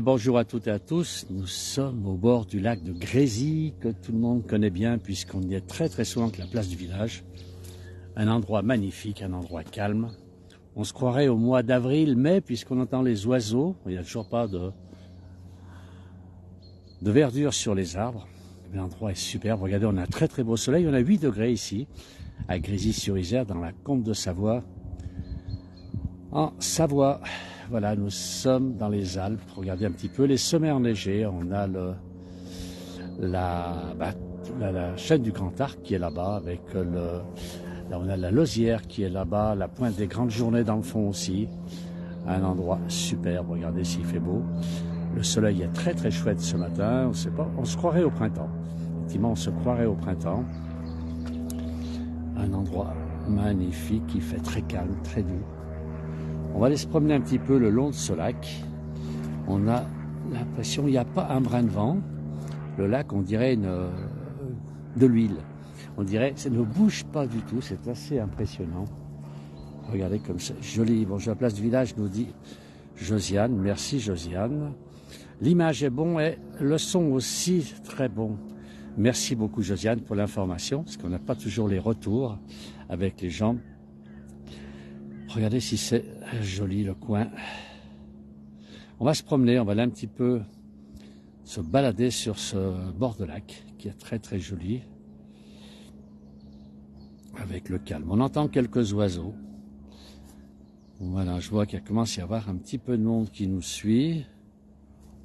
Bonjour à toutes et à tous, nous sommes au bord du lac de Grésy, que tout le monde connaît bien puisqu'on y est très souvent que la place du village. Un endroit magnifique, un endroit calme. On se croirait au mois d'avril, mai, puisqu'on entend les oiseaux. Il n'y a toujours pas de verdure sur les arbres. L'endroit est superbe. Regardez, on a un très beau soleil. On a 8 degrés ici, à Grésy-sur-Isère, dans la Combe de Savoie, en Savoie. Voilà, nous sommes dans les Alpes. Regardez un petit peu les sommets enneigés. On a la chaîne du Grand Arc qui est là-bas, avec là on a la Lausière qui est là-bas, la pointe des Grandes Journées dans le fond aussi. Un endroit superbe. Regardez s'il fait beau. Le soleil est très chouette ce matin. On sait pas, on se croirait au printemps. Effectivement, on se croirait au printemps. Un endroit magnifique qui fait très calme, très doux. On va aller se promener un petit peu le long de ce lac. On a l'impression qu'il n'y a pas un brin de vent. Le lac, on dirait de l'huile. On dirait ça ne bouge pas du tout. C'est assez impressionnant. Regardez comme c'est joli. Bonjour, la place du village, nous dit Josiane. Merci Josiane. L'image est bon et le son aussi très bon. Merci beaucoup Josiane pour l'information, parce qu'on n'a pas toujours les retours avec les gens. Regardez si c'est joli le coin. On va se promener, on va aller un petit peu se balader sur ce bord de lac qui est très joli. Avec le calme. On entend quelques oiseaux. Voilà, je vois qu'il commence à y avoir un petit peu de monde qui nous suit.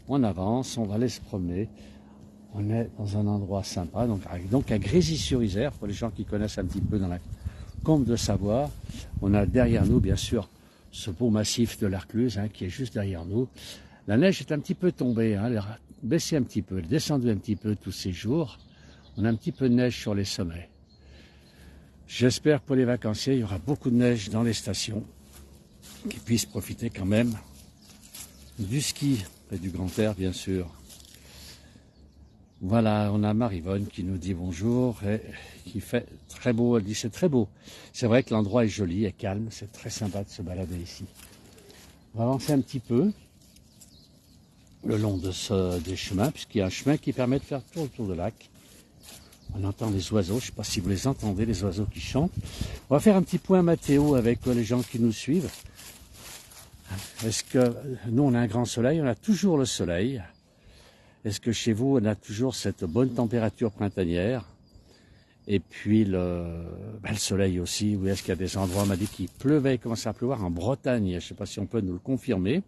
On avance, on va aller se promener. On est dans un endroit sympa, donc à Grésy-sur-Isère, pour les gens qui connaissent un petit peu dans la Combe de Savoie. On a derrière nous, bien sûr, ce beau massif de l'Arcluse qui est juste derrière nous. La neige est un petit peu tombée, elle a baissé un petit peu, elle est descendue un petit peu tous ces jours. On a un petit peu de neige sur les sommets. J'espère que pour les vacanciers, il y aura beaucoup de neige dans les stations, qui puissent profiter quand même du ski et du grand air, bien sûr. Voilà, on a Marivonne qui nous dit bonjour et qui fait très beau. Elle dit c'est très beau. C'est vrai que l'endroit est joli et calme. C'est très sympa de se balader ici. On va avancer un petit peu le long des chemins, puisqu'il y a un chemin qui permet de faire tout le tour du lac. On entend les oiseaux. Je ne sais pas si vous les entendez, les oiseaux qui chantent. On va faire un petit point météo avec les gens qui nous suivent. Est-ce que nous, on a un grand soleil? On a toujours le soleil. Est-ce que chez vous, on a toujours cette bonne température printanière? Et puis le soleil aussi. Ou est-ce qu'il y a des endroits, on m'a dit qu'il pleuvait, il commençait à pleuvoir en Bretagne. Je ne sais pas si on peut nous le confirmer.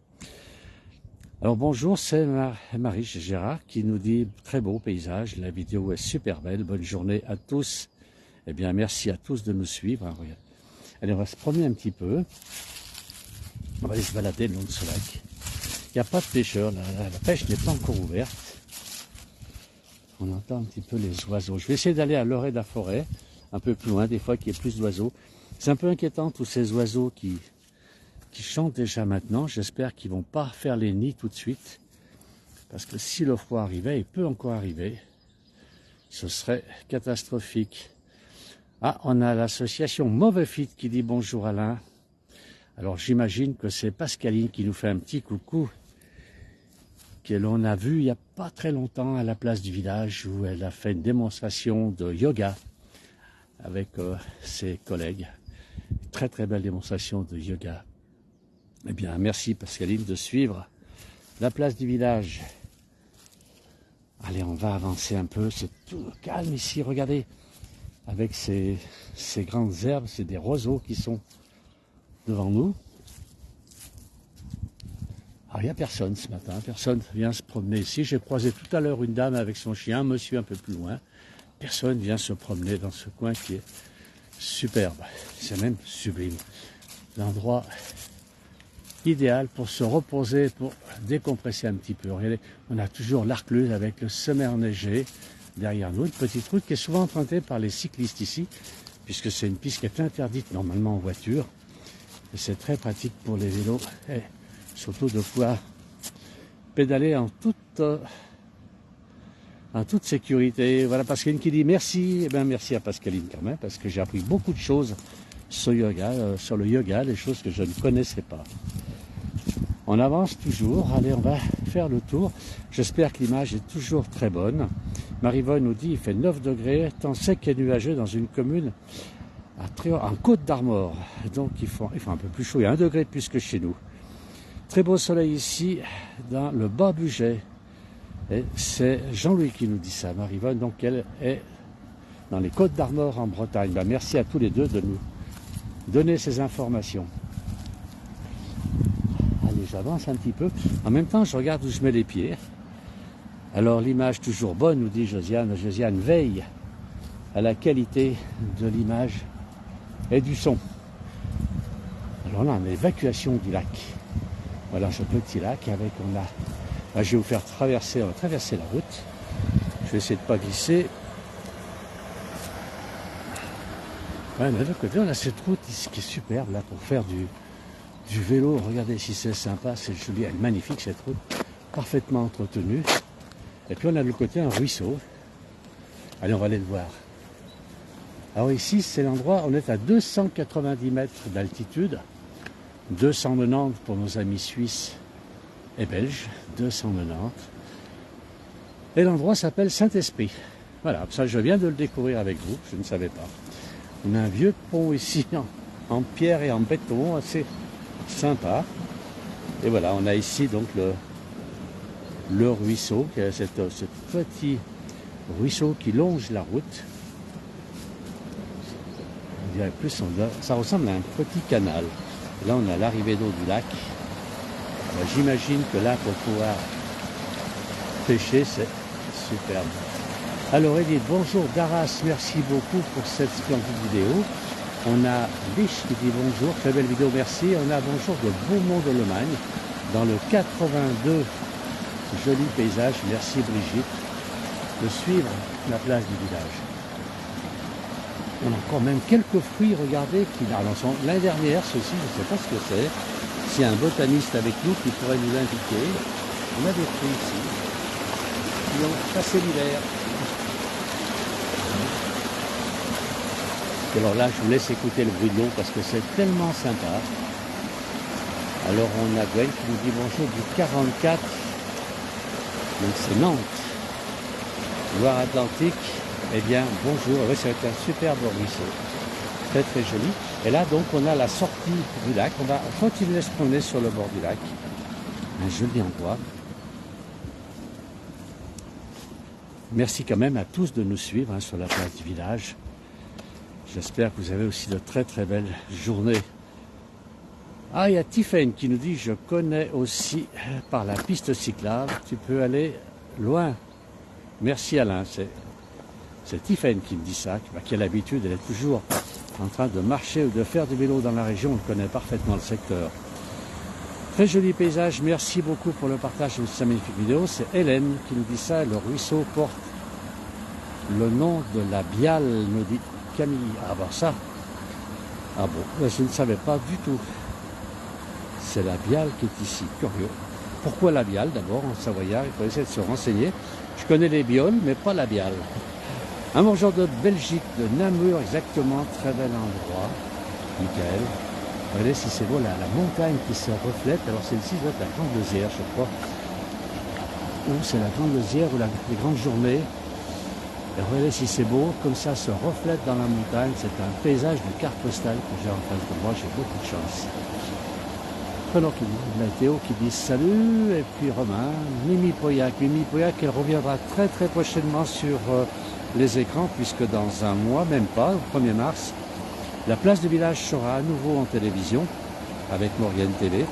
Alors bonjour, c'est Marie Gérard qui nous dit très beau paysage. La vidéo est super belle. Bonne journée à tous. Eh bien, merci à tous de nous suivre. Allez, on va se promener un petit peu. On va aller se balader le long de ce lac. Il n'y a pas de pêcheurs, la pêche n'est pas encore ouverte. On entend un petit peu les oiseaux. Je vais essayer d'aller à l'orée de la forêt, un peu plus loin, des fois qu'il y ait plus d'oiseaux. C'est un peu inquiétant tous ces oiseaux qui chantent déjà maintenant. J'espère qu'ils ne vont pas faire les nids tout de suite. Parce que si le froid arrivait, il peut encore arriver, ce serait catastrophique. Ah, on a l'association Mauvais Fit qui dit bonjour Alain. Alors j'imagine que c'est Pascaline qui nous fait un petit coucou, que l'on a vu il n'y a pas très longtemps à la place du village où elle a fait une démonstration de yoga avec ses collègues. Très belle démonstration de yoga. Eh bien merci Pascaline de suivre la place du village. Allez, on va avancer un peu, c'est tout calme ici, regardez. Avec ces grandes herbes, c'est des roseaux qui sont devant nous. Alors, il n'y a personne ce matin, personne vient se promener ici. J'ai croisé tout à l'heure une dame avec son chien, un monsieur un peu plus loin. Personne vient se promener dans ce coin qui est superbe, c'est même sublime. L'endroit idéal pour se reposer, pour décompresser un petit peu. Regardez, on a toujours l'Arcluse avec le sommet enneigé derrière nous, une petite route qui est souvent empruntée par les cyclistes ici, puisque c'est une piste qui est interdite normalement en voiture. Et c'est très pratique pour les vélos, et surtout de pouvoir pédaler en toute sécurité. Voilà, Pascaline qui dit merci. Eh bien, merci à Pascaline quand même, parce que j'ai appris beaucoup de choses sur le yoga, des choses que je ne connaissais pas. On avance toujours. Allez, on va faire le tour. J'espère que l'image est toujours très bonne. Marie-Vonne nous dit il fait 9 degrés, temps sec et nuageux dans une commune en Côte d'Armor. Donc il faut un peu plus chaud, il y a 1 degré de plus que chez nous. Très beau soleil ici dans le Bas-Bugey. Et c'est Jean-Louis qui nous dit ça, Marie-Vonne, donc elle est dans les Côtes d'Armor en Bretagne. Ben, merci à tous les deux de nous donner ces informations. Allez, j'avance un petit peu. En même temps, je regarde où je mets les pieds. Alors l'image toujours bonne, nous dit Josiane. Josiane veille à la qualité de l'image et du son. Alors là, on a l'évacuation du lac. Voilà ce petit lac avec je vais vous faire traverser la route. Je vais essayer de ne pas glisser. Ouais, mais de l'autre côté, on a cette route ici qui est superbe là pour faire du vélo. Regardez si c'est sympa, c'est joli, elle est magnifique cette route, parfaitement entretenue. Et puis on a de l'autre côté un ruisseau. Allez, on va aller le voir. Alors ici, c'est l'endroit, on est à 290 mètres d'altitude, 290 pour nos amis suisses et belges, 290. Et l'endroit s'appelle Saint-Esprit. Voilà, ça je viens de le découvrir avec vous, je ne savais pas. On a un vieux pont ici en pierre et en béton, assez sympa. Et voilà, on a ici donc le ruisseau, qui est ce petit ruisseau qui longe la route. On dirait plus, ça ressemble à un petit canal. Et là, on a l'arrivée d'eau du lac. J'imagine que là, pour pouvoir pêcher, c'est superbe. Alors Edith, bonjour d'Arras, merci beaucoup pour cette splendide vidéo. On a Biche qui dit bonjour, très belle vidéo, merci. On a bonjour de Beaumont de Lomagne, dans le 82, joli paysage, merci Brigitte, de suivre la place du village. On a encore même quelques fruits, regardez, l'année dernière, ceci, je ne sais pas ce que c'est. S'il y a un botaniste avec nous qui pourrait nous l'indiquer, on a des fruits ici, qui ont passé l'hiver. Alors là, je vous laisse écouter le bruit de l'eau parce que c'est tellement sympa. Alors on a Gwen qui nous dit bonjour du 44. Donc c'est Nantes. Loire-Atlantique. Eh bien, bonjour. Oui, c'est un superbe ruisseau. Très très joli. Et là, donc, on a la sortie du lac. On va continuer à se promener sur le bord du lac. Un joli endroit. Merci quand même à tous de nous suivre sur la place du village. J'espère que vous avez aussi de très très belles journées. Ah, il y a Tiffen qui nous dit, je connais aussi par la piste cyclable, tu peux aller loin. Merci Alain, c'est Tiffen qui me dit ça, qui a l'habitude, elle est toujours en train de marcher ou de faire du vélo dans la région, on connaît parfaitement le secteur. Très joli paysage, merci beaucoup pour le partage de cette magnifique vidéo. C'est Hélène qui nous dit ça, le ruisseau porte le nom de la Biale, nous dit Camille. Ah bah ça, ah bon, je ne savais pas du tout. C'est la Biale qui est ici, curieux. Pourquoi la Biale d'abord en savoyard? Il faut essayer de se renseigner. Je connais les Bioles, mais pas la Biale. Un bonjour de Belgique, de Namur exactement, très bel endroit. Michael. Regardez si c'est beau, la montagne qui se reflète. Alors celle-ci doit être la Grande Lozère, je crois. Ou c'est la Grande Lozère ou les grandes journées. Et regardez si c'est beau, comme ça se reflète dans la montagne. C'est un paysage de carte postale que j'ai en face de moi. J'ai beaucoup de chance. Alors, Théo qui dit salut, et puis Romain, Mimi Poyac, elle reviendra très très prochainement sur les écrans, puisque dans un mois, même pas, au 1er mars, la place du village sera à nouveau en télévision, avec Morgane TV.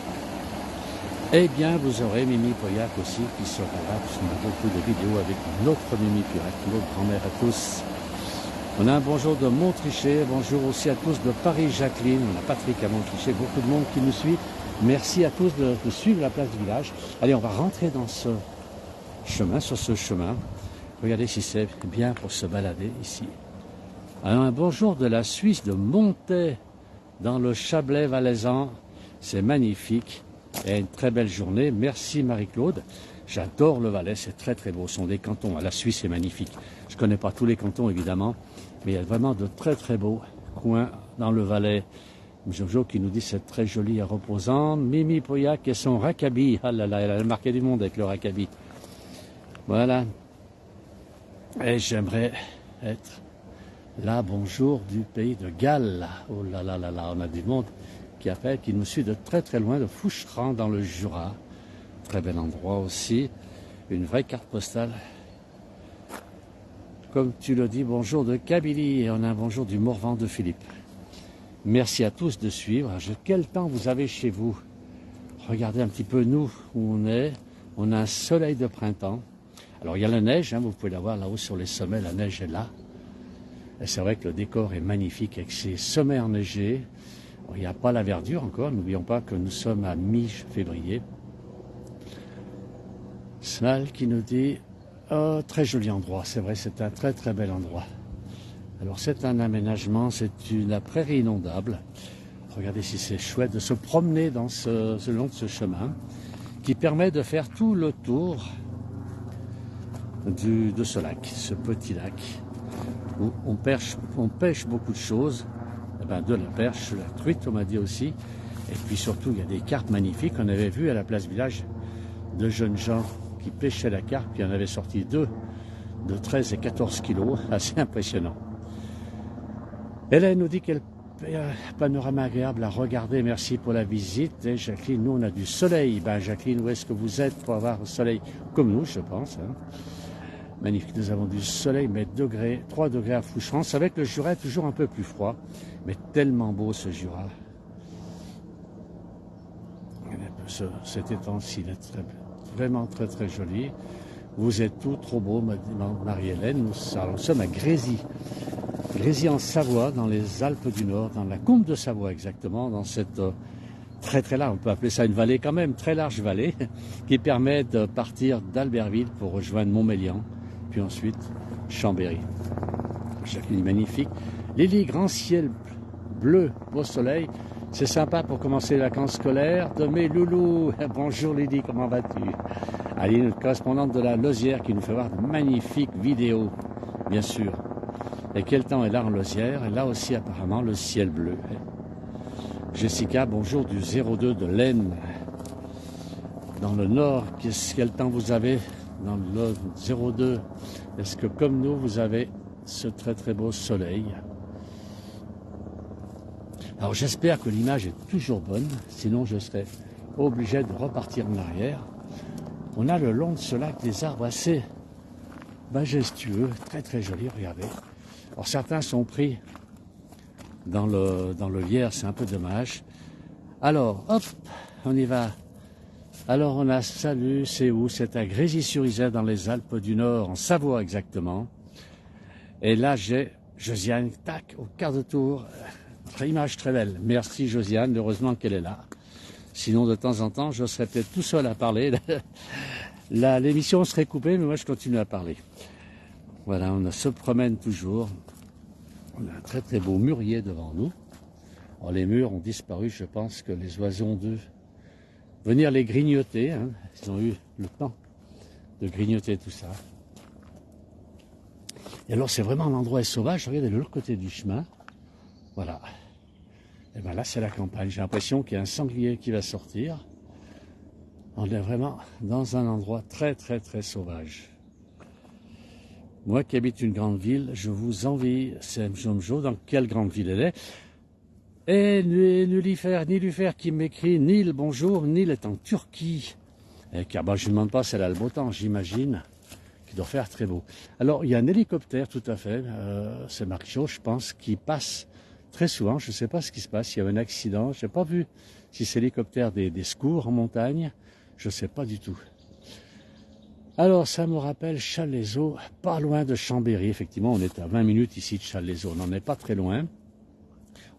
Eh bien, vous aurez Mimi Poyac aussi qui sera là, puisqu'on a beaucoup de vidéos avec notre Mimi Poyac, notre grand-mère à tous. On a un bonjour de Montrichet, bonjour aussi à tous de Paris-Jacqueline, on a Patrick à Montrichet, beaucoup de monde qui nous suit. Merci à tous de suivre la place du village. Allez, on va rentrer dans ce chemin, sur ce chemin. Regardez si c'est bien pour se balader ici. Alors, un bonjour de la Suisse, de Montet, dans le Chablais valaisan. C'est magnifique. Et une très belle journée. Merci Marie-Claude. J'adore le Valais, c'est très très beau. Ce sont des cantons. La Suisse est magnifique. Je ne connais pas tous les cantons évidemment, mais il y a vraiment de très très beaux coins dans le Valais. Jojo qui nous dit c'est très joli et reposant. Mimi Poyac et son rackabi. Ah là là, elle a marqué du monde avec le rackabi. Voilà. Et j'aimerais être là, bonjour, du pays de Galles. Oh là là là là, on a du monde qui appelle, qui nous suit de très très loin, de Foucheran dans le Jura. Très bel endroit aussi. Une vraie carte postale. Comme tu le dis, bonjour de Kabylie. Et on a un bonjour du Morvan de Philippe. Merci à tous de suivre. Quel temps vous avez chez vous? Regardez un petit peu nous où on est. On a un soleil de printemps. Alors il y a la neige, hein, vous pouvez la voir là-haut sur les sommets, la neige est là. Et c'est vrai que le décor est magnifique avec ces sommets enneigés. Alors, il n'y a pas la verdure encore, n'oublions pas que nous sommes à mi-février. Snal qui nous dit oh, très joli endroit, c'est vrai, c'est un très très bel endroit. Alors c'est un aménagement, c'est la prairie inondable. Regardez si c'est chouette de se promener dans le long de ce chemin qui permet de faire tout le tour de ce lac, ce petit lac où on pêche beaucoup de choses. Eh ben, de la perche, la truite on m'a dit aussi. Et puis surtout il y a des carpes magnifiques. On avait vu à la place village de jeunes gens qui pêchaient la carpe. Il y en avait sorti deux de 13 et 14 kilos, assez impressionnant. Hélène nous dit quel panorama agréable à regarder, merci pour la visite. Et Jacqueline, nous on a du soleil. Ben Jacqueline, où est-ce que vous êtes pour avoir le soleil? Comme nous, je pense. Hein. Magnifique, nous avons du soleil, mais 3 degrés à Foucheran. C'est vrai que le Jura est toujours un peu plus froid, mais tellement beau ce Jura. Cet étang-ci, vraiment très très joli. Vous êtes tous trop beaux, Marie-Hélène. Nous sommes à Grésy. Grésy en Savoie, dans les Alpes du Nord, dans la Combe de Savoie exactement, dans cette très très large, on peut appeler ça une vallée quand même, très large vallée, qui permet de partir d'Albertville pour rejoindre Montmélian, puis ensuite Chambéry. Jacqueline, magnifique. Lily, grand ciel bleu, beau soleil, c'est sympa pour commencer les vacances scolaires. De mes loulous, bonjour Lily, comment vas-tu? Aline, notre correspondante de la Lozère, qui nous fait voir de magnifiques vidéos, bien sûr. Et quel temps est là en Lozère? Et là aussi apparemment le ciel bleu. Jessica, bonjour du 02 de l'Aisne. Dans le nord, quel temps vous avez dans le 02? Est-ce que comme nous, vous avez ce très très beau soleil? Alors j'espère que l'image est toujours bonne, sinon je serai obligé de repartir en arrière. On a le long de ce lac des arbres assez majestueux, très très jolis, regardez. Alors certains sont pris dans le lierre, c'est un peu dommage. Alors, hop, on y va. Alors on a, salut, c'est où? C'est à Grésy-sur-Isère, dans les Alpes du Nord, en Savoie exactement. Et là j'ai Josiane, tac, au quart de tour. Image très belle. Merci Josiane, heureusement qu'elle est là. Sinon de temps en temps, je serais peut-être tout seul à parler. L'émission serait coupée, mais moi je continue à parler. Voilà, on se promène toujours. On a un très très beau mûrier devant nous. Alors, les murs ont disparu, je pense que les oiseaux ont dû venir les grignoter. Hein. Ils ont eu le temps de grignoter tout ça. Et alors c'est vraiment un endroit sauvage. Regardez de l'autre côté du chemin. Voilà. Et bien là c'est la campagne. J'ai l'impression qu'il y a un sanglier qui va sortir. On est vraiment dans un endroit très très très sauvage. Moi qui habite une grande ville, je vous envie, c'est Mjomjo, dans quelle grande ville elle est. Et Nilufer qui m'écrit, Nil, bonjour, Nil est en Turquie. Et car je ne demande pas si elle a le beau temps, j'imagine qu'il doit faire très beau. Alors il y a un hélicoptère, tout à fait, c'est Marc Jo, je pense, qui passe très souvent, je ne sais pas ce qui se passe, il y a un accident, je n'ai pas vu si c'est l'hélicoptère des secours en montagne, je ne sais pas du tout. Alors, ça me rappelle Challes-les-Eaux, pas loin de Chambéry. Effectivement, on est à 20 minutes ici de Challes-les-Eaux. On n'en est pas très loin.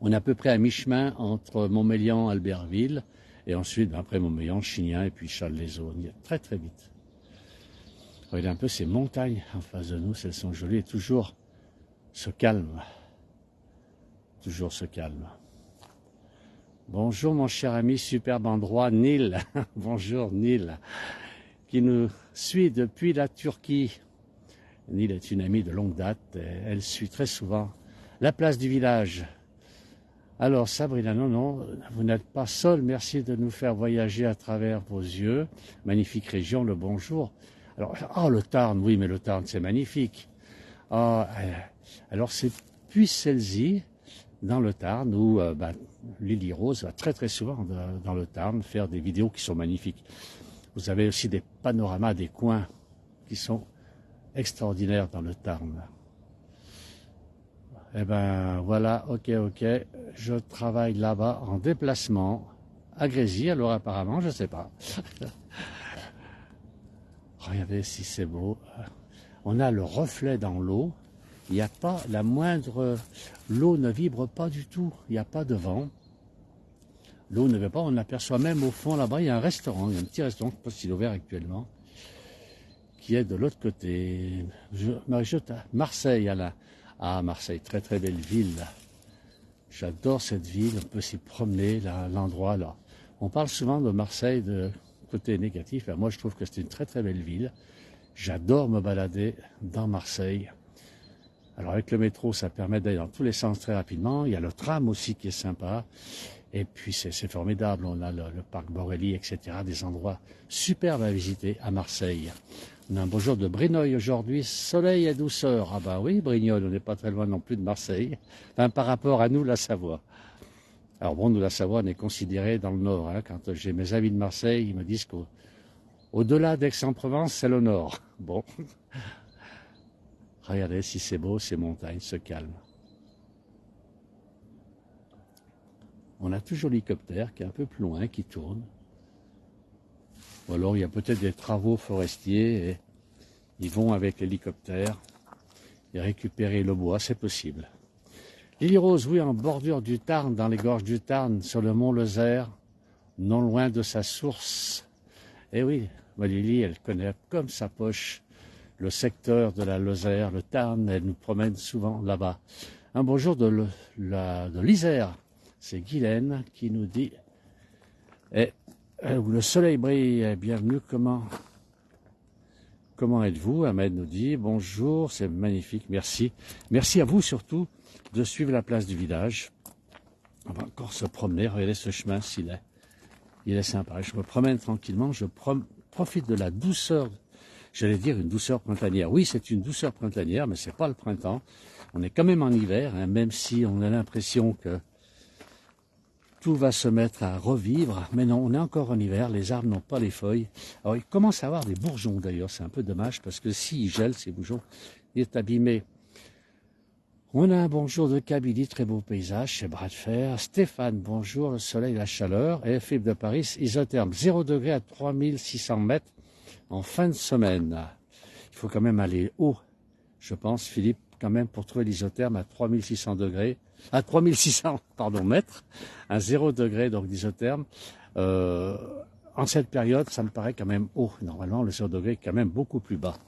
On est à peu près à mi-chemin entre Montmélian, Albertville, et ensuite, après Montmélian, Chignin, et puis Challes-les-Eaux. On y est très très vite. Regardez un peu ces montagnes en face de nous, elles sont jolies, et toujours ce calme. Toujours ce calme. Bonjour mon cher ami, superbe endroit, Nil. Bonjour Nil, qui nous suit depuis la Turquie. Nil est une amie de longue date. Elle suit très souvent la place du village. Alors Sabrina, non, non, vous n'êtes pas seul, merci de nous faire voyager à travers vos yeux. Magnifique région, le bonjour. Alors, le Tarn, oui, mais le Tarn, c'est magnifique. Alors c'est Puy-Sélzy, dans le Tarn, où Lily Rose va très très souvent dans le Tarn faire des vidéos qui sont magnifiques. Vous avez aussi des panoramas, des coins qui sont extraordinaires dans le Tarn. Eh ben voilà, ok, je travaille là-bas en déplacement à Grésy, alors apparemment, je sais pas. Regardez si c'est beau. On a le reflet dans l'eau. Il n'y a pas la moindre... L'eau ne vibre pas du tout. Il n'y a pas de vent. L'eau ne vibre pas. On aperçoit même au fond là-bas, il y a un restaurant. Il y a un petit restaurant, je ne sais pas s'il est ouvert actuellement, qui est de l'autre côté. Marseille, Alain. Ah, Marseille, très très belle ville. J'adore cette ville. On peut s'y promener, là, l'endroit là. On parle souvent de Marseille de côté négatif. Moi, je trouve que c'est une très très belle ville. J'adore me balader dans Marseille. Alors avec le métro, ça permet d'aller dans tous les sens très rapidement. Il y a le tram aussi qui est sympa. Et puis c'est formidable. On a le parc Borelli, etc. Des endroits superbes à visiter à Marseille. On a un beau jour de Brinoy aujourd'hui. Soleil et douceur. Ah bah oui, Brignoles, on n'est pas très loin non plus de Marseille. Enfin, par rapport à nous, la Savoie. Alors bon, nous, la Savoie, on est considéré dans le nord. Quand j'ai mes amis de Marseille, ils me disent qu'au-delà d'Aix-en-Provence, c'est le nord. Bon. Regardez si c'est beau, ces montagnes se calment. On a toujours l'hélicoptère qui est un peu plus loin, qui tourne. Ou alors il y a peut-être des travaux forestiers et ils vont avec l'hélicoptère et récupérer le bois, c'est possible. Lily Rose, oui, en bordure du Tarn, dans les gorges du Tarn, sur le mont Lozère, non loin de sa source. Eh oui, Lily, elle connaît comme sa poche le secteur de la Lozère, le Tarn, elle nous promène souvent là-bas. Un bonjour de l'Isère, c'est Guylaine qui nous dit où le soleil brille, bienvenue, comment êtes-vous? Ahmed nous dit bonjour, c'est magnifique, merci. Merci à vous surtout de suivre la place du village. On va encore se promener, regardez ce chemin, il est sympa. Je me promène tranquillement, je profite de la douceur. J'allais dire une douceur printanière. Oui, c'est une douceur printanière, mais c'est pas le printemps. On est quand même en hiver, même si on a l'impression que tout va se mettre à revivre. Mais non, on est encore en hiver, les arbres n'ont pas les feuilles. Alors, il commence à avoir des bourgeons d'ailleurs, c'est un peu dommage, parce que s'ils gèlent, ces bourgeons, il est abîmé. On a un bonjour de Kabylie, très beau paysage, chez Bras de Fer. Stéphane, bonjour, le soleil, la chaleur. Et Philippe de Paris, isotherme 0 degré à 3600 mètres. En fin de semaine, il faut quand même aller haut, je pense, Philippe, quand même, pour trouver l'isotherme à 3600 degrés, à 3600, mètres, à 0 degré, donc d'isotherme. En cette période, ça me paraît quand même haut. Normalement, le 0 degré est quand même beaucoup plus bas.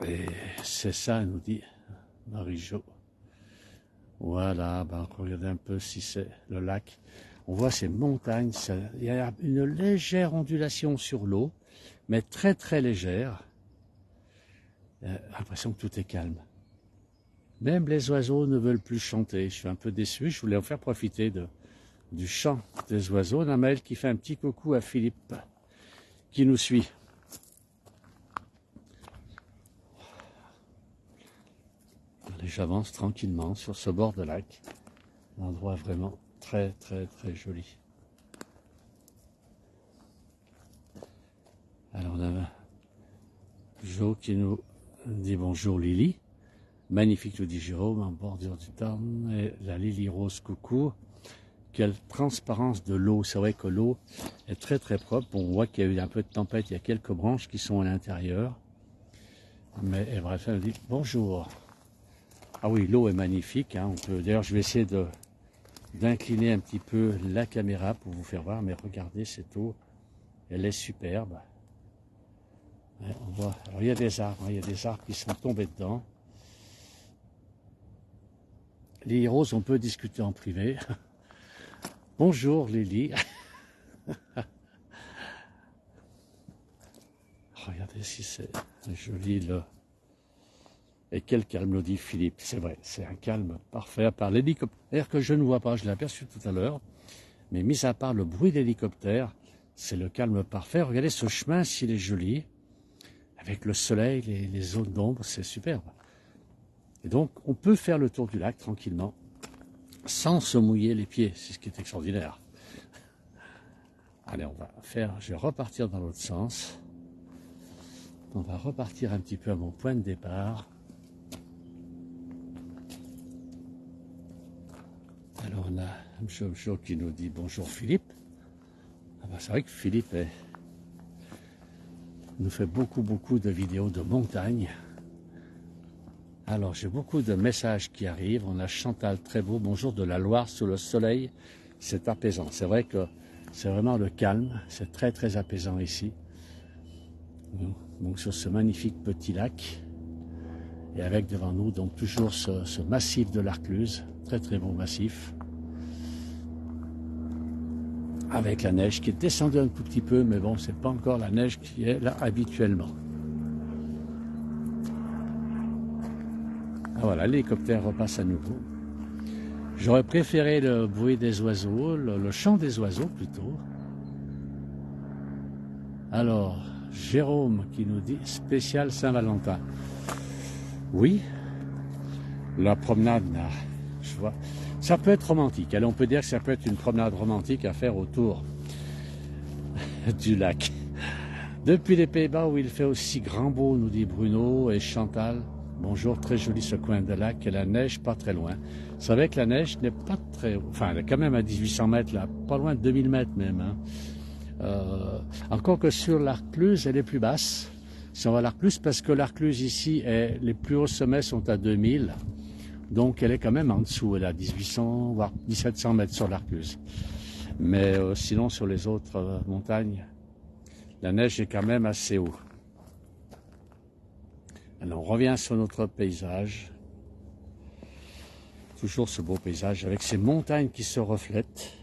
Et c'est ça, nous dit Marie-Jo. Voilà, regardez un peu si c'est le lac. On voit ces montagnes, il y a une légère ondulation sur l'eau, mais très très légère. L'impression que tout est calme. Même les oiseaux ne veulent plus chanter. Je suis un peu déçu, je voulais en faire profiter du chant des oiseaux. Namel qui fait un petit coucou à Philippe, qui nous suit. Allez, j'avance tranquillement sur ce bord de lac. Un endroit vraiment très très très joli. Alors on a Jo qui nous dit bonjour Lily. Magnifique, nous dit Jérôme, en bordure du Tarn. Et la Lily Rose, coucou. Quelle transparence de l'eau. C'est vrai que l'eau est très très propre. On voit qu'il y a eu un peu de tempête. Il y a quelques branches qui sont à l'intérieur. Mais bref, elle dit bonjour. Ah oui, l'eau est magnifique. D'ailleurs, je vais essayer d'incliner un petit peu la caméra pour vous faire voir. Mais regardez cette eau. Elle est superbe. On voit. Alors, il y a des arbres qui sont tombés dedans. Lily Rose, on peut discuter en privé. Bonjour Lily. Regardez si c'est joli Et quel calme, nous dit Philippe. C'est vrai, c'est un calme parfait, à part l'hélicoptère que je ne vois pas, je l'ai aperçu tout à l'heure. Mais mis à part le bruit de l'hélicoptère, c'est le calme parfait. Regardez ce chemin, s'il est joli, avec le soleil, les zones d'ombre, c'est superbe. Et donc, on peut faire le tour du lac tranquillement, sans se mouiller les pieds, c'est ce qui est extraordinaire. Allez, je vais repartir dans l'autre sens. On va repartir un petit peu à mon point de départ. Alors on a Mchomcho qui nous dit bonjour Philippe. Ah ben, c'est vrai que Philippe nous fait beaucoup de vidéos de montagne. Alors j'ai beaucoup de messages qui arrivent. On a Chantal très beau, bonjour de la Loire sous le soleil. C'est apaisant. C'est vrai que c'est vraiment le calme. C'est très apaisant ici. Donc sur ce magnifique petit lac. Et avec devant nous donc toujours ce massif de l'Arcluse. Très beau massif. Avec la neige qui est descendue un tout petit peu, mais bon, c'est pas encore la neige qui est là habituellement. Ah voilà, l'hélicoptère repasse à nouveau. J'aurais préféré le bruit des oiseaux, le chant des oiseaux plutôt. Alors, Jérôme qui nous dit spécial Saint-Valentin. Oui, la promenade, je vois. Ça peut être romantique. Allez, on peut dire que ça peut être une promenade romantique à faire autour du lac. Depuis les Pays-Bas où il fait aussi grand beau, nous dit Bruno et Chantal. Bonjour, très joli ce coin de lac et la neige pas très loin. C'est vrai que la neige n'est pas très... Enfin, elle est quand même à 1800 mètres, là, pas loin de 2000 mètres même. Hein. Encore que sur l'Arcluse, elle est plus basse. Si on va à l'Arcluse, parce que l'Arcluse ici, les plus hauts sommets sont à 2000. Donc elle est quand même en dessous, elle est à 1800 voire 1700 mètres sur l'Arcluse. Mais sinon sur les autres montagnes, la neige est quand même assez haut. Alors on revient sur notre paysage. Toujours ce beau paysage avec ces montagnes qui se reflètent.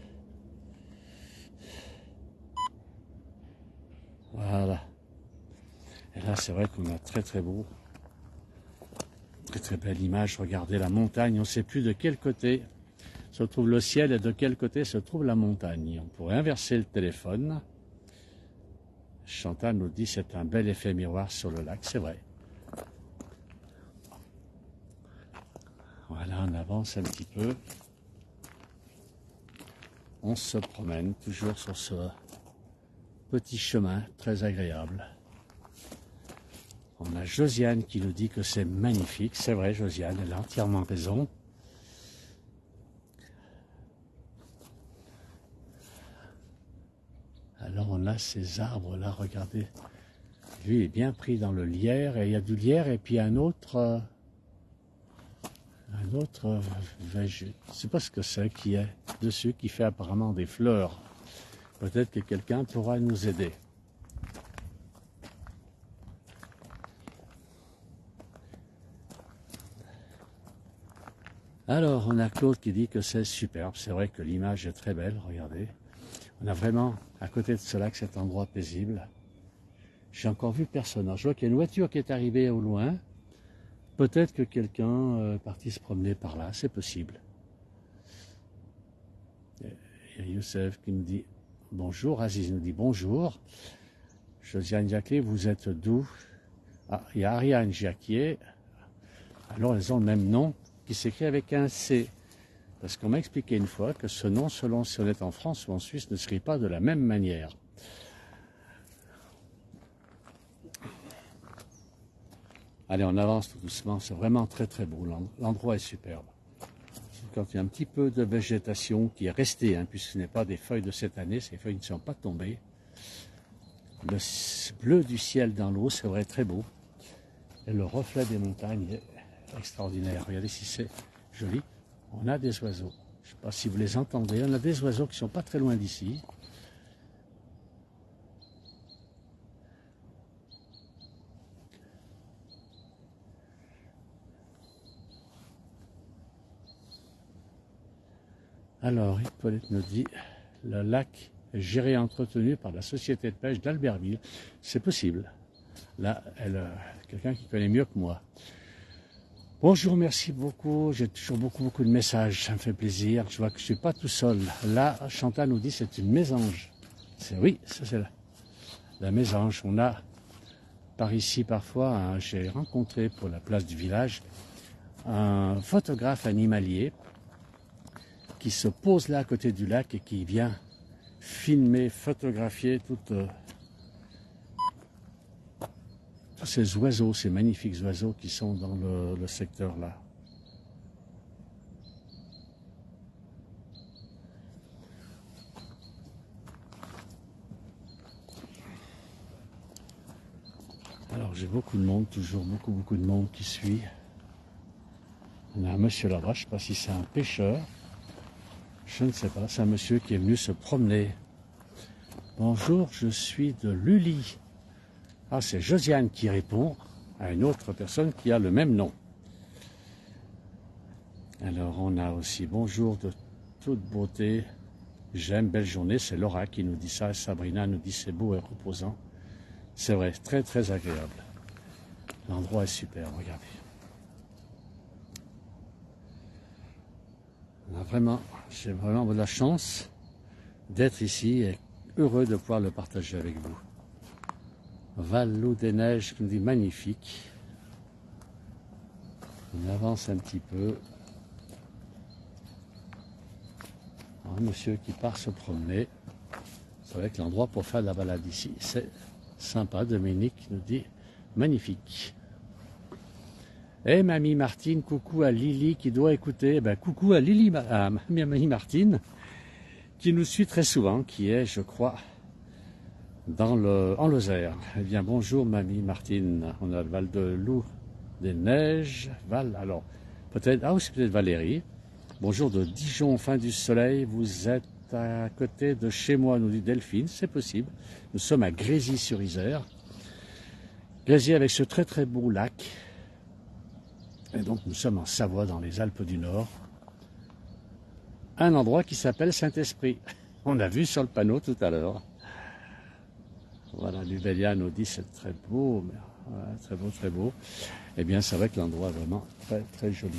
Voilà. Et là c'est vrai qu'on a très beau. Très belle image, regardez la montagne, on ne sait plus de quel côté se trouve le ciel et de quel côté se trouve la montagne. On pourrait inverser le téléphone. Chantal nous dit c'est un bel effet miroir sur le lac, c'est vrai. Voilà, on avance un petit peu. On se promène toujours sur ce petit chemin très agréable. On a Josiane qui nous dit que c'est magnifique. C'est vrai, Josiane, elle a entièrement raison. Alors on a ces arbres-là, regardez. Lui, il est bien pris dans le lierre. Et il y a du lierre et puis un autre je ne sais pas ce que c'est qui est dessus, qui fait apparemment des fleurs. Peut-être que quelqu'un pourra nous aider. Alors, on a Claude qui dit que c'est superbe. C'est vrai que l'image est très belle, regardez. On a vraiment, à côté de ce lac, cet endroit paisible. J'ai encore vu personne. Alors, je vois qu'il y a une voiture qui est arrivée au loin. Peut-être que quelqu'un est parti se promener par là, c'est possible. Il y a Youssef qui nous dit bonjour. Aziz nous dit bonjour. Josiane Jacquet, vous êtes d'où? Ah, il y a Ariane Jacquier. Alors, elles ont le même nom, qui s'écrit avec un C. Parce qu'on m'a expliqué une fois que ce nom, selon si on est en France ou en Suisse, ne s'écrit pas de la même manière. Allez, on avance tout doucement, c'est vraiment très beau, l'endroit est superbe. Quand il y a un petit peu de végétation qui est restée, hein, puisque ce n'est pas des feuilles de cette année, ces feuilles ne sont pas tombées. Le bleu du ciel dans l'eau, c'est vrai, très beau. Et le reflet des montagnes est extraordinaire. Regardez si c'est joli. On a des oiseaux. Je ne sais pas si vous les entendez. On a des oiseaux qui ne sont pas très loin d'ici. Alors, Hippolyte nous dit, le lac est géré et entretenu par la société de pêche d'Albertville. C'est possible. Là, quelqu'un qui connaît mieux que moi. Bonjour, merci beaucoup. J'ai toujours beaucoup de messages, ça me fait plaisir. Je vois que je suis pas tout seul. Là, Chantal nous dit c'est une mésange. Oui, ça c'est la mésange. On a par ici parfois, hein, j'ai rencontré pour la place du village un photographe animalier qui se pose là à côté du lac et qui vient filmer, photographier tous ces oiseaux, ces magnifiques oiseaux qui sont dans le secteur là. Alors j'ai beaucoup de monde, toujours beaucoup de monde qui suit. On a un monsieur là-bas, je ne sais pas si c'est un pêcheur. Je ne sais pas, c'est un monsieur qui est venu se promener. Bonjour, je suis de Lully. Ah, c'est Josiane qui répond à une autre personne qui a le même nom. Alors, on a aussi bonjour de toute beauté. J'aime, belle journée. C'est Laura qui nous dit ça. Sabrina nous dit c'est beau et reposant. C'est vrai, très agréable. L'endroit est super, regardez. J'ai vraiment de la chance d'être ici et heureux de pouvoir le partager avec vous. Val-Loup des Neiges, qui nous dit magnifique. On avance un petit peu. Un monsieur qui part se promener. C'est vrai que l'endroit pour faire de la balade ici, c'est sympa. Dominique nous dit magnifique. Et Mamie Martine, coucou à Lily qui doit écouter. Ben, coucou à Lily, à Mamie Martine, qui nous suit très souvent, qui est, je crois, en Lozère. Eh bien, bonjour Mamie Martine. On a le Val de Loup des Neiges. Alors, peut-être, c'est peut-être Valérie. Bonjour de Dijon, fin du soleil. Vous êtes à côté de chez moi, nous dit Delphine. C'est possible. Nous sommes à Grésy-sur-Isère. Grésy avec ce très beau lac. Et donc nous sommes en Savoie, dans les Alpes du Nord. Un endroit qui s'appelle Saint-Esprit. On a vu sur le panneau tout à l'heure. Voilà, Lubelia nous dit c'est très beau, très beau. Eh bien, c'est vrai que l'endroit est vraiment très joli.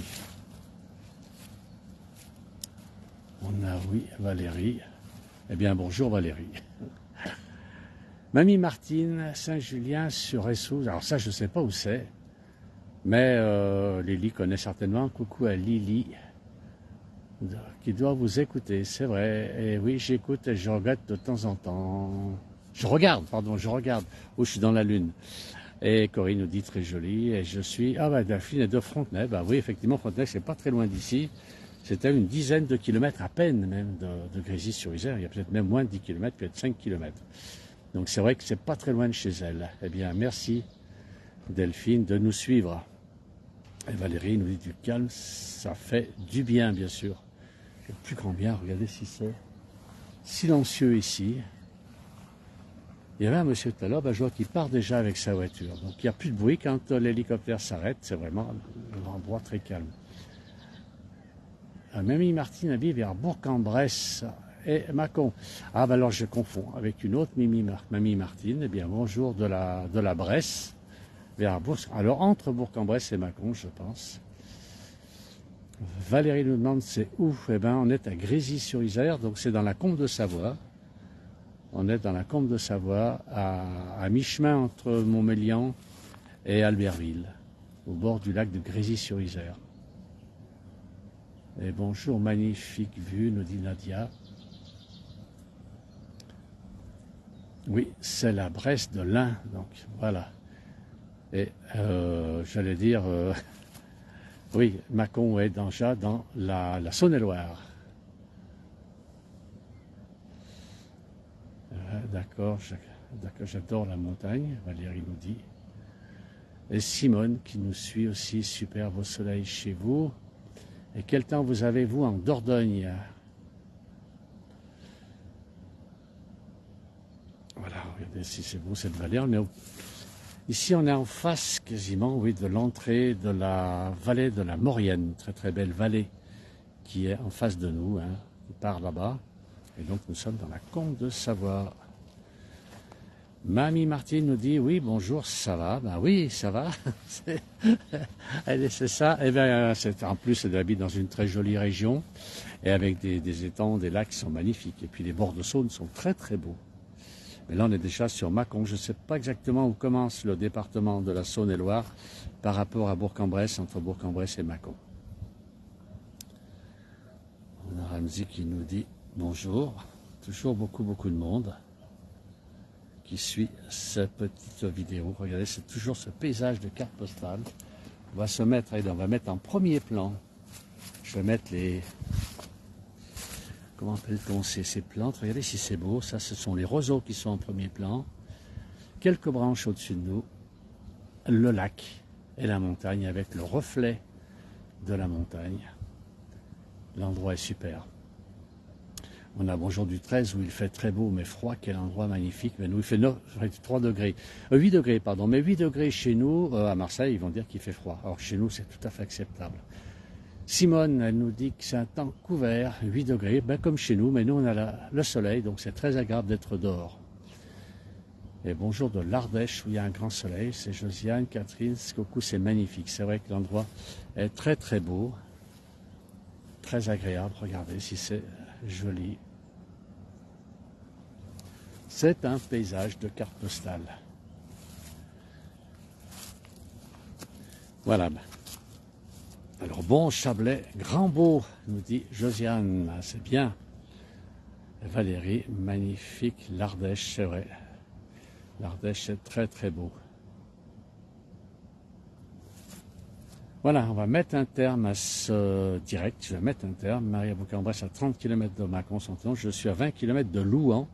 On a, oui, Valérie. Eh bien, bonjour Valérie. Mamie Martine, Saint-Julien-sur-Essouze. Alors ça, je ne sais pas où c'est. Mais Lily connaît certainement. Coucou à Lily, qui doit vous écouter, c'est vrai. Et oui, j'écoute et je regarde de temps en temps. Je regarde. Oh, je suis dans la lune. Et Corinne nous dit très joli. Et je suis... Delphine est de Frontenay. Oui, effectivement, Frontenay, c'est pas très loin d'ici. C'était une dizaine de kilomètres à peine, même, de Grésy-sur-Isère. Il y a peut-être même moins de 10 kilomètres, peut-être 5 kilomètres. Donc c'est vrai que c'est pas très loin de chez elle. Eh bien, merci Delphine de nous suivre. Et Valérie nous dit du calme, ça fait du bien, bien sûr. Le plus grand bien, regardez si c'est silencieux ici. Il y avait un monsieur tout à l'heure, je vois qu'il part déjà avec sa voiture. Donc il n'y a plus de bruit quand l'hélicoptère s'arrête, c'est vraiment un endroit très calme. Mamie Martine habite vers Bourg-en-Bresse et Mâcon. Alors je confonds avec une autre Mamie Martine. Eh bien bonjour de la Bresse. Vers Alors, entre Bourg-en-Bresse et Mâcon, je pense. Valérie nous demande c'est où? Eh bien, on est à Grésy-sur-Isère, donc c'est dans la Combe de Savoie. On est dans la Combe de Savoie, à mi-chemin entre Montmélian et Albertville, au bord du lac de Grésy-sur-Isère. Et bonjour, magnifique vue, nous dit Nadia. Oui, c'est la Bresse de l'Ain, donc voilà. Et j'allais dire, oui, Mâcon est déjà dans la Saône-et-Loire. D'accord, j'adore la montagne, Valérie nous dit. Et Simone qui nous suit aussi, super beau soleil chez vous. Et quel temps vous avez-vous en Dordogne? Voilà, regardez si c'est beau cette vallée. Ici, on est en face quasiment, oui, de l'entrée de la vallée de la Maurienne, très belle vallée qui est en face de nous, qui part là-bas. Et donc, nous sommes dans la Combe de Savoie. Mamie Martine nous dit oui, bonjour, ça va. Ben oui, ça va. C'est ça. Et ben, en plus, elle habite dans une très jolie région et avec des étangs, des lacs qui sont magnifiques. Et puis les bords de Saône sont très très beaux. Mais là, on est déjà sur Mâcon. Je ne sais pas exactement où commence le département de la Saône-et-Loire par rapport à Bourg-en-Bresse, entre Bourg-en-Bresse et Mâcon. On a Ramzi qui nous dit bonjour. Toujours beaucoup de monde qui suit cette petite vidéo. Regardez, c'est toujours ce paysage de carte postale. On va se mettre, on va mettre en premier plan. Je vais mettre les... Comment appelle-t-on ces plantes? Regardez si c'est beau. Ça, ce sont les roseaux qui sont en premier plan. Quelques branches au-dessus de nous. Le lac et la montagne avec le reflet de la montagne. L'endroit est super. On a aujourd'hui 13 où il fait très beau mais froid. Quel endroit magnifique. Mais nous, il fait 3 degrés. 8 degrés, pardon. Mais 8 degrés chez nous, à Marseille, ils vont dire qu'il fait froid. Alors chez nous, c'est tout à fait acceptable. Simone, elle nous dit que c'est un temps couvert, 8 degrés, ben comme chez nous, mais nous on a le soleil, donc c'est très agréable d'être dehors. Et bonjour de l'Ardèche, où il y a un grand soleil, c'est Josiane, Catherine, coucou, c'est magnifique. C'est vrai que l'endroit est très très beau, très agréable, regardez si c'est joli. C'est un paysage de carte postale. Voilà. Alors bon, Chablais, grand beau, nous dit Josiane, c'est bien. Valérie, magnifique, l'Ardèche, c'est vrai. L'Ardèche, c'est très très beau. Voilà, on va mettre un terme à ce direct, je vais mettre un terme. Marie à Bourg-en-Bresse à 30 km de Mâcon-Saint-Ouen, je suis à 20 km de Louhans.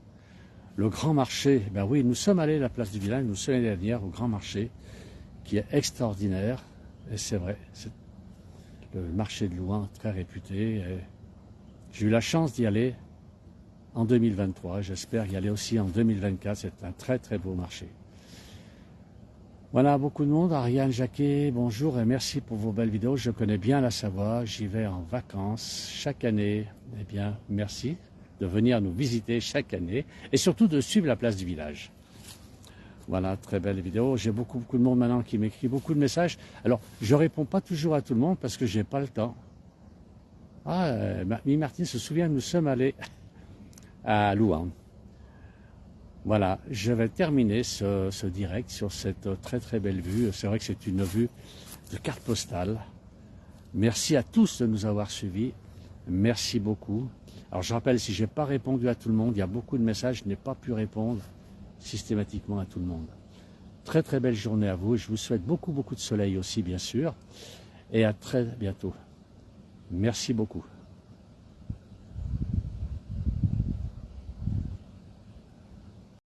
Le grand marché, ben oui, nous sommes allés à la place du village, nous sommes allés l'année dernière au grand marché, qui est extraordinaire, et c'est vrai, c'est le marché de Louhans, très réputé. J'ai eu la chance d'y aller en 2023. J'espère y aller aussi en 2024. C'est un très très beau marché. Voilà, beaucoup de monde. Ariane Jacquet, bonjour et merci pour vos belles vidéos. Je connais bien la Savoie. J'y vais en vacances chaque année. Eh bien, merci de venir nous visiter chaque année et surtout de suivre la place du village. Voilà, très belle vidéo. J'ai beaucoup de monde maintenant qui m'écrit beaucoup de messages. Alors, je ne réponds pas toujours à tout le monde parce que je n'ai pas le temps. Ah, Mamie Martine se souvient, nous sommes allés à Louhans. Voilà, je vais terminer ce direct sur cette très très belle vue. C'est vrai que c'est une vue de carte postale. Merci à tous de nous avoir suivis. Merci beaucoup. Alors, je rappelle, si je n'ai pas répondu à tout le monde, il y a beaucoup de messages, je n'ai pas pu répondre systématiquement à tout le monde. Très très belle journée à vous. Je vous souhaite beaucoup de soleil aussi bien sûr. Et à très bientôt. Merci beaucoup.